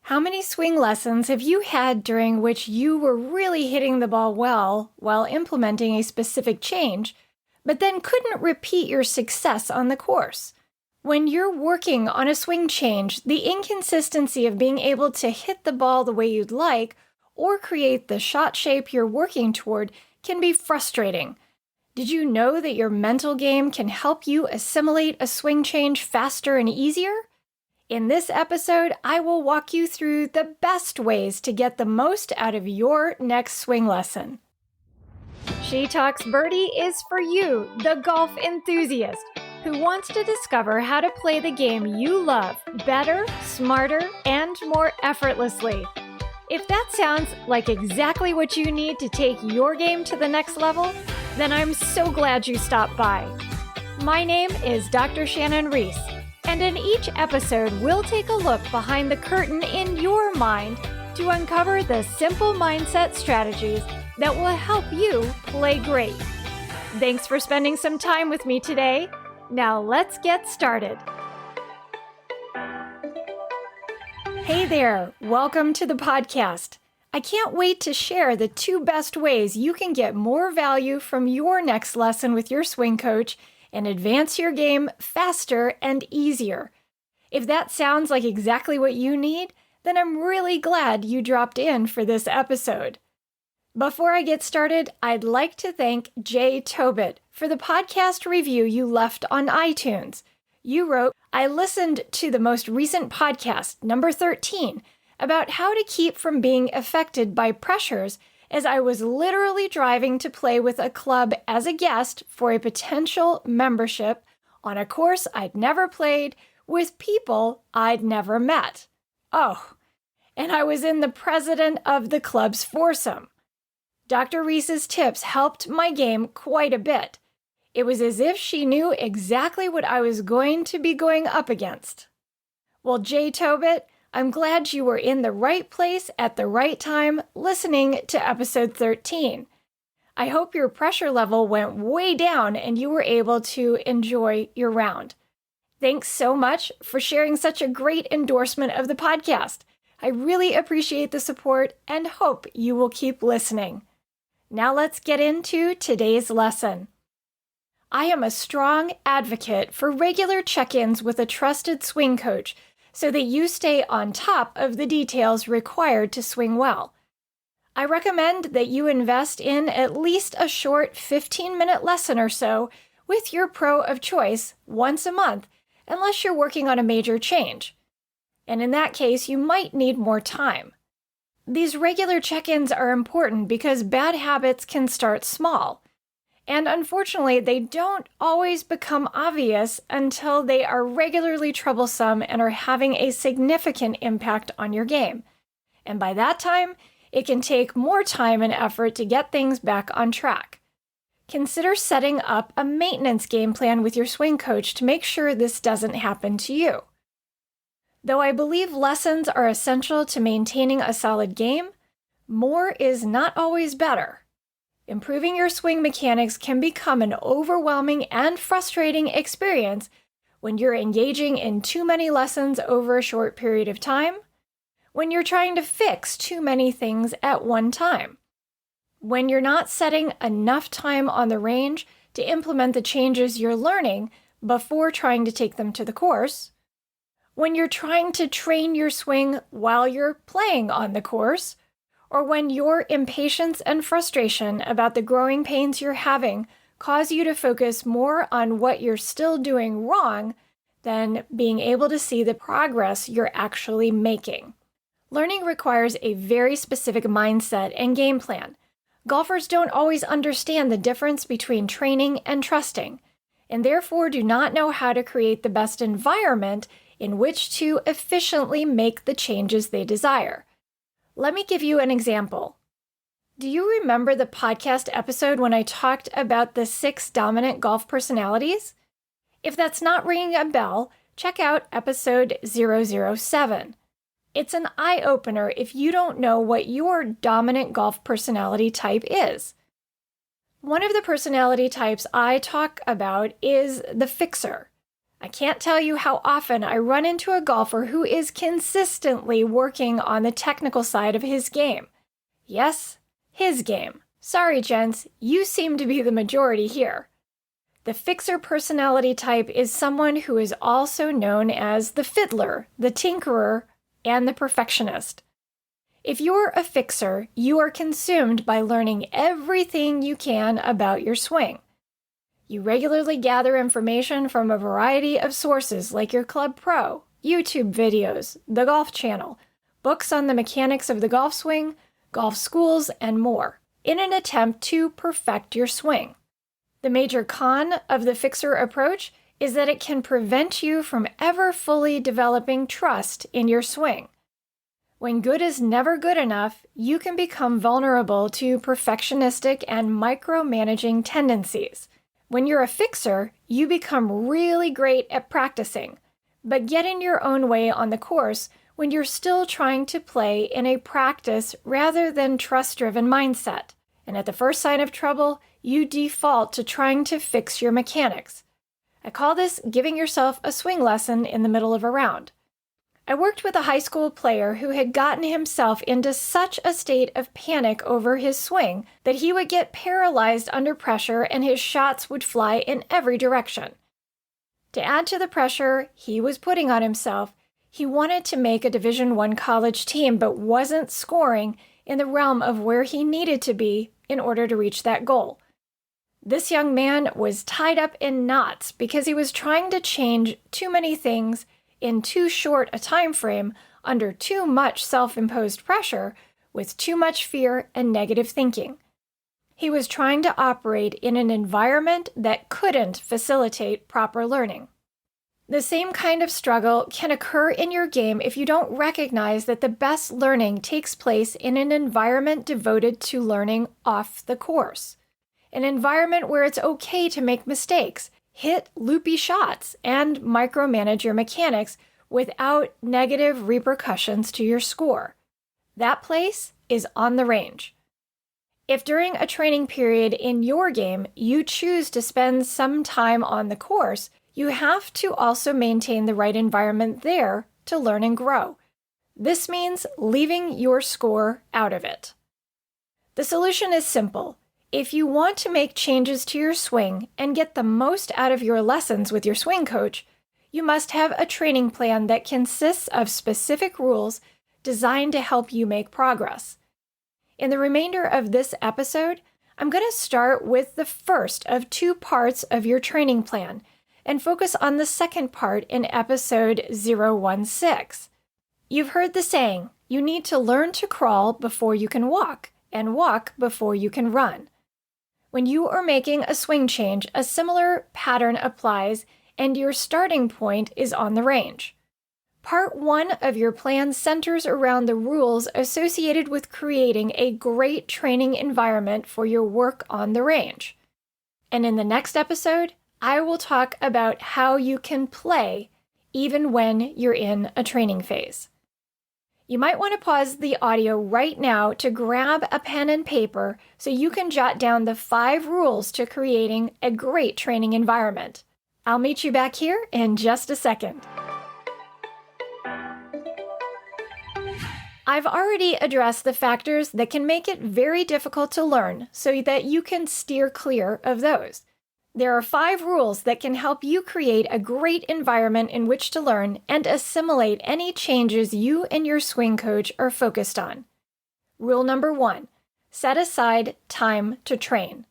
How many swing lessons have you had during which you were really hitting the ball well while implementing a specific change, but then couldn't repeat your success on the course? When you're working on a swing change, the inconsistency of being able to hit the ball the way you'd like or create the shot shape you're working toward can be frustrating. Did you know that your mental game can help you assimilate a swing change faster and easier? In this episode, I will walk you through the best ways to get the most out of your next swing lesson. She Talks Birdie is for you, the golf enthusiast, who wants to discover how to play the game you love better, smarter, and more effortlessly. If that sounds like exactly what you need to take your game to the next level, then I'm so glad you stopped by. My name is Dr. Shannon Reese, and in each episode, we'll take a look behind the curtain in your mind to uncover the simple mindset strategies that will help you play great. Thanks for spending some time with me today. Now let's get started. Hey there, welcome to the podcast. I can't wait to share the 2 best ways you can get more value from your next lesson with your swing coach and advance your game faster and easier. If that sounds like exactly what you need, then I'm really glad you dropped in for this episode. Before I get started, I'd like to thank Jay Tobit for the podcast review you left on iTunes. You wrote, "I listened to the most recent podcast, number 13, about how to keep from being affected by pressures as I was literally driving to play with a club as a guest for a potential membership on a course I'd never played with people I'd never met. Oh, and I was in the president of the club's foursome. Dr. Reese's tips helped my game quite a bit. It was as if she knew exactly what I was going to be going up against." Well, Jay Tobit, I'm glad you were in the right place at the right time listening to episode 13. I hope your pressure level went way down and you were able to enjoy your round. Thanks so much for sharing such a great endorsement of the podcast. I really appreciate the support and hope you will keep listening. Now let's get into today's lesson. I am a strong advocate for regular check-ins with a trusted swing coach so that you stay on top of the details required to swing well. I recommend that you invest in at least a short 15-minute lesson or so with your pro of choice once a month, unless you're working on a major change. And in that case, you might need more time. These regular check-ins are important because bad habits can start small. And unfortunately, they don't always become obvious until they are regularly troublesome and are having a significant impact on your game. And by that time, it can take more time and effort to get things back on track. Consider setting up a maintenance game plan with your swing coach to make sure this doesn't happen to you. Though I believe lessons are essential to maintaining a solid game, more is not always better. Improving your swing mechanics can become an overwhelming and frustrating experience when you're engaging in too many lessons over a short period of time, when you're trying to fix too many things at one time, when you're not setting enough time on the range to implement the changes you're learning before trying to take them to the course, when you're trying to train your swing while you're playing on the course, or when your impatience and frustration about the growing pains you're having cause you to focus more on what you're still doing wrong than being able to see the progress you're actually making. Learning requires a very specific mindset and game plan. Golfers don't always understand the difference between training and trusting, and therefore do not know how to create the best environment in which to efficiently make the changes they desire. Let me give you an example. Do you remember the podcast episode when I talked about the 6 dominant golf personalities? If that's not ringing a bell, check out episode 007. It's an eye-opener if you don't know what your dominant golf personality type is. One of the personality types I talk about is the fixer. I can't tell you how often I run into a golfer who is consistently working on the technical side of his game. Yes, his game. Sorry, gents, you seem to be the majority here. The fixer personality type is someone who is also known as the fiddler, the tinkerer, and the perfectionist. If you're a fixer, you are consumed by learning everything you can about your swing. You regularly gather information from a variety of sources like your Club Pro, YouTube videos, the Golf Channel, books on the mechanics of the golf swing, golf schools, and more, in an attempt to perfect your swing. The major con of the fixer approach is that it can prevent you from ever fully developing trust in your swing. When good is never good enough, you can become vulnerable to perfectionistic and micromanaging tendencies. When you're a fixer, you become really great at practicing, but get in your own way on the course when you're still trying to play in a practice rather than trust-driven mindset. And at the first sign of trouble, you default to trying to fix your mechanics. I call this giving yourself a swing lesson in the middle of a round. I worked with a high school player who had gotten himself into such a state of panic over his swing that he would get paralyzed under pressure and his shots would fly in every direction. To add to the pressure he was putting on himself, he wanted to make a Division I college team but wasn't scoring in the realm of where he needed to be in order to reach that goal. This young man was tied up in knots because he was trying to change too many things in too short a time frame under too much self-imposed pressure with too much fear and negative thinking. He was trying to operate in an environment that couldn't facilitate proper learning. The same kind of struggle can occur in your game if you don't recognize that the best learning takes place in an environment devoted to learning off the course. An environment where it's okay to make mistakes, hit loopy shots, and micromanage your mechanics without negative repercussions to your score. That place is on the range. If during a training period in your game you choose to spend some time on the course, you have to also maintain the right environment there to learn and grow. This means leaving your score out of it. The solution is simple. If you want to make changes to your swing and get the most out of your lessons with your swing coach, you must have a training plan that consists of specific rules designed to help you make progress. In the remainder of this episode, I'm going to start with the first of two parts of your training plan and focus on the second part in episode 016. You've heard the saying, you need to learn to crawl before you can walk, and walk before you can run. When you are making a swing change, a similar pattern applies, and your starting point is on the range. Part 1 of your plan centers around the rules associated with creating a great training environment for your work on the range. And in the next episode, I will talk about how you can play even when you're in a training phase. You might want to pause the audio right now to grab a pen and paper so you can jot down the 5 rules to creating a great training environment. I'll meet you back here in just a second. I've already addressed the factors that can make it very difficult to learn so that you can steer clear of those. There are 5 rules that can help you create a great environment in which to learn and assimilate any changes you and your swing coach are focused on. Rule number 1, set aside time to train.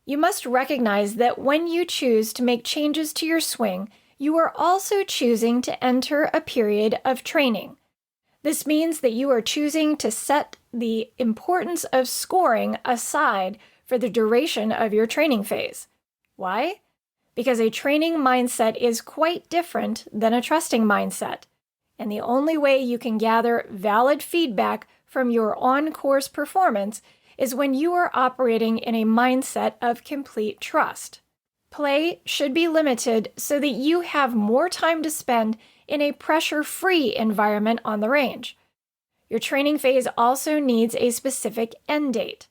You must recognize that when you choose to make changes to your swing, you are also choosing to enter a period of training. This means that you are choosing to set the importance of scoring aside for the duration of your training phase. Why? Because a training mindset is quite different than a trusting mindset, and the only way you can gather valid feedback from your on-course performance is when you are operating in a mindset of complete trust. Play should be limited so that you have more time to spend in a pressure-free environment on the range. Your training phase also needs a specific end date.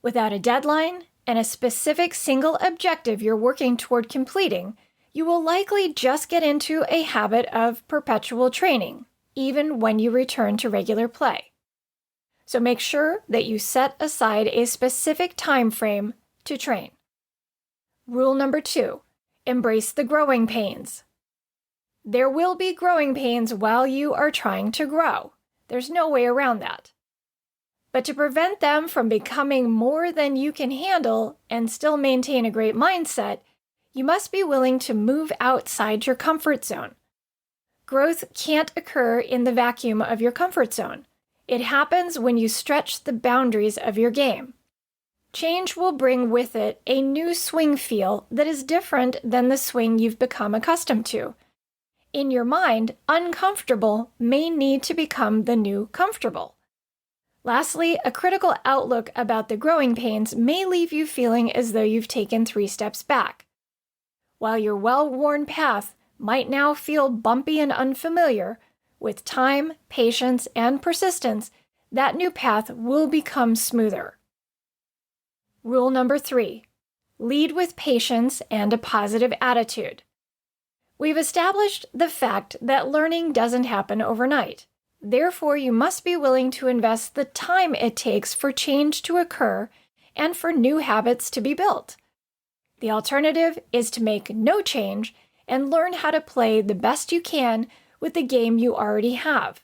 Without a deadline and a specific single objective you're working toward completing, you will likely just get into a habit of perpetual training, even when you return to regular play. So make sure that you set aside a specific time frame to train. Rule number 2, embrace the growing pains. There will be growing pains while you are trying to grow. There's no way around that. But to prevent them from becoming more than you can handle and still maintain a great mindset, you must be willing to move outside your comfort zone. Growth can't occur in the vacuum of your comfort zone. It happens when you stretch the boundaries of your game. Change will bring with it a new swing feel that is different than the swing you've become accustomed to. In your mind, uncomfortable may need to become the new comfortable. Lastly, a critical outlook about the growing pains may leave you feeling as though you've taken 3 steps back. While your well-worn path might now feel bumpy and unfamiliar, with time, patience, and persistence, that new path will become smoother. Rule number 3, lead with patience and a positive attitude. We've established the fact that learning doesn't happen overnight. Therefore, you must be willing to invest the time it takes for change to occur and for new habits to be built. The alternative is to make no change and learn how to play the best you can with the game you already have.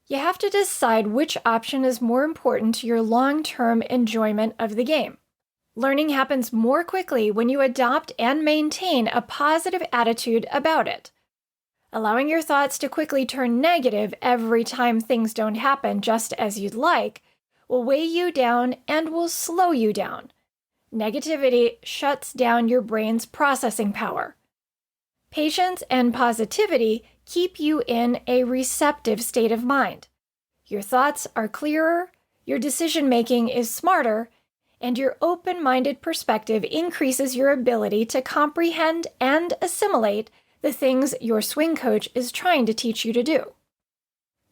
You have to decide which option is more important to your long-term enjoyment of the game. Learning happens more quickly when you adopt and maintain a positive attitude about it. Allowing your thoughts to quickly turn negative every time things don't happen just as you'd like will weigh you down and will slow you down. Negativity shuts down your brain's processing power. Patience and positivity keep you in a receptive state of mind. Your thoughts are clearer, your decision-making is smarter, and your open-minded perspective increases your ability to comprehend and assimilate the things your swing coach is trying to teach you to do.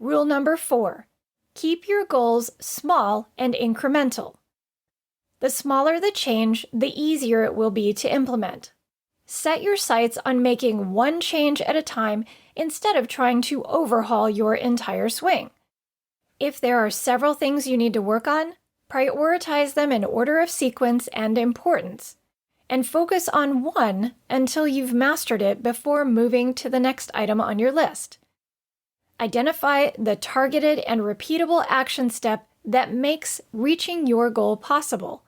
Rule number 4, keep your goals small and incremental. The smaller the change, the easier it will be to implement. Set your sights on making one change at a time instead of trying to overhaul your entire swing. If there are several things you need to work on, prioritize them in order of sequence and importance, and focus on one until you've mastered it before moving to the next item on your list. Identify the targeted and repeatable action step that makes reaching your goal possible,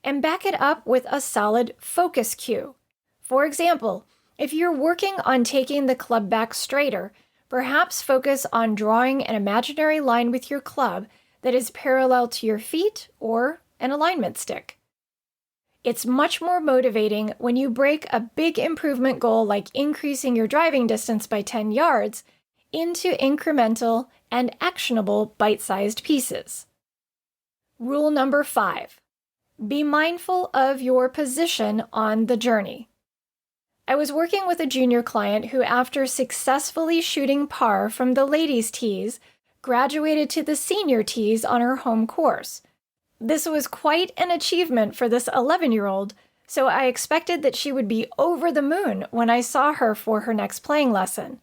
and back it up with a solid focus cue. For example, if you're working on taking the club back straighter, perhaps focus on drawing an imaginary line with your club that is parallel to your feet or an alignment stick. It's much more motivating when you break a big improvement goal like increasing your driving distance by 10 yards into incremental and actionable bite-sized pieces. Rule number 5, be mindful of your position on the journey. I was working with a junior client who, after successfully shooting par from the ladies' tees, graduated to the senior tees on her home course. This was quite an achievement for this 11-year-old, so I expected that she would be over the moon when I saw her for her next playing lesson.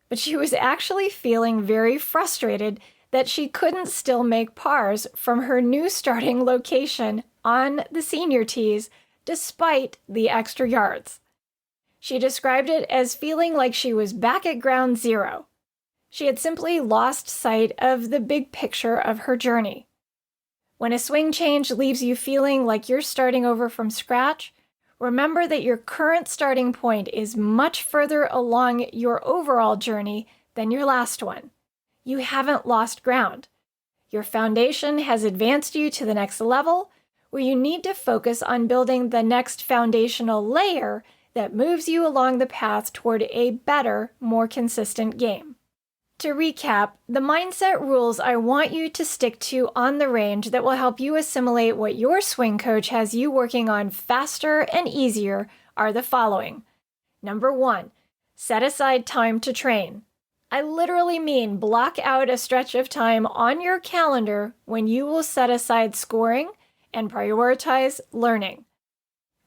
But she was actually feeling very frustrated that she couldn't still make pars from her new starting location on the senior tees despite the extra yards. She described it as feeling like she was back at ground zero. She had simply lost sight of the big picture of her journey. When a swing change leaves you feeling like you're starting over from scratch, remember that your current starting point is much further along your overall journey than your last one. You haven't lost ground. Your foundation has advanced you to the next level, where you need to focus on building the next foundational layer that moves you along the path toward a better, more consistent game. To recap, the mindset rules I want you to stick to on the range that will help you assimilate what your swing coach has you working on faster and easier are the following. Number 1, set aside time to train. I literally mean block out a stretch of time on your calendar when you will set aside scoring and prioritize learning.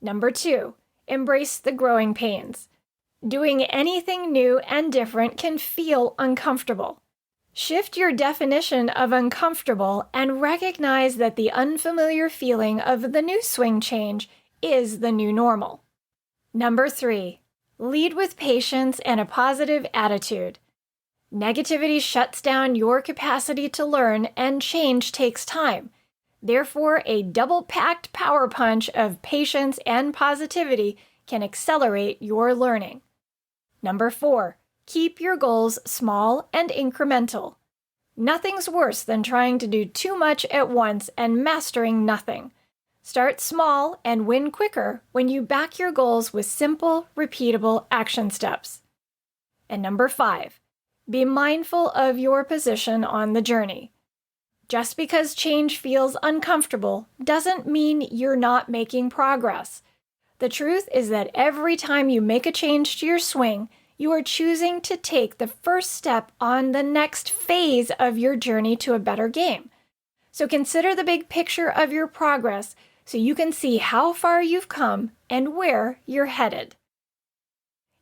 Number 2, embrace the growing pains. Doing anything new and different can feel uncomfortable. Shift your definition of uncomfortable and recognize that the unfamiliar feeling of the new swing change is the new normal. Number 3, lead with patience and a positive attitude. Negativity shuts down your capacity to learn, and change takes time. Therefore, a double-packed power punch of patience and positivity can accelerate your learning. Number 4, keep your goals small and incremental. Nothing's worse than trying to do too much at once and mastering nothing. Start small and win quicker when you back your goals with simple, repeatable action steps. And number 5, be mindful of your position on the journey. Just because change feels uncomfortable doesn't mean you're not making progress. The truth is that every time you make a change to your swing, you are choosing to take the first step on the next phase of your journey to a better game. So consider the big picture of your progress so you can see how far you've come and where you're headed.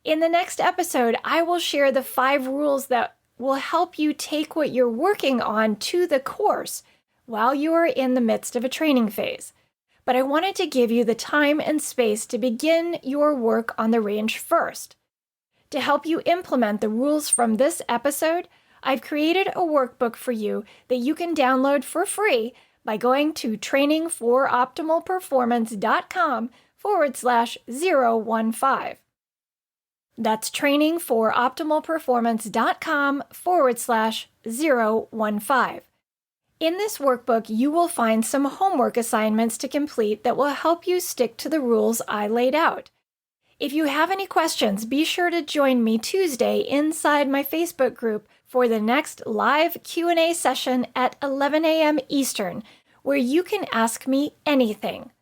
In the next episode, I will share the 5 rules that will help you take what you're working on to the course while you are in the midst of a training phase. But I wanted to give you the time and space to begin your work on the range first. To help you implement the rules from this episode, I've created a workbook for you that you can download for free by going to trainingforoptimalperformance.com/015. That's trainingforoptimalperformance.com/015. In this workbook, you will find some homework assignments to complete that will help you stick to the rules I laid out. If you have any questions, be sure to join me Tuesday inside my Facebook group for the next live Q&A session at 11 a.m. Eastern, where you can ask me anything.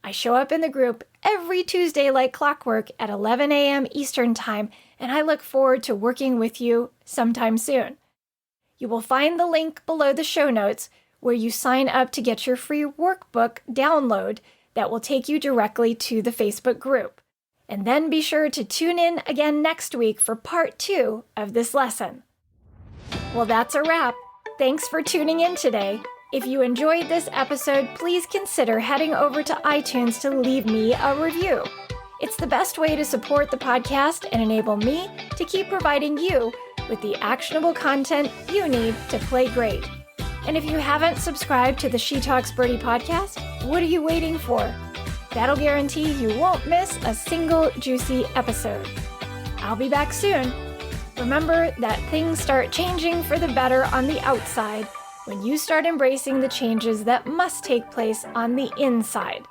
I show up in the group every Tuesday like clockwork at 11 a.m. Eastern Time, and I look forward to working with you sometime soon. You will find the link below the show notes where you sign up to get your free workbook download that will take you directly to the Facebook group. And then be sure to tune in again next week for part 2 of this lesson. Well, that's a wrap. Thanks for tuning in today. If you enjoyed this episode, please consider heading over to iTunes to leave me a review. It's the best way to support the podcast and enable me to keep providing you with the actionable content you need to play great. And if you haven't subscribed to the She Talks Birdie podcast, what are you waiting for? That'll guarantee you won't miss a single juicy episode. I'll be back soon. Remember that things start changing for the better on the outside when you start embracing the changes that must take place on the inside.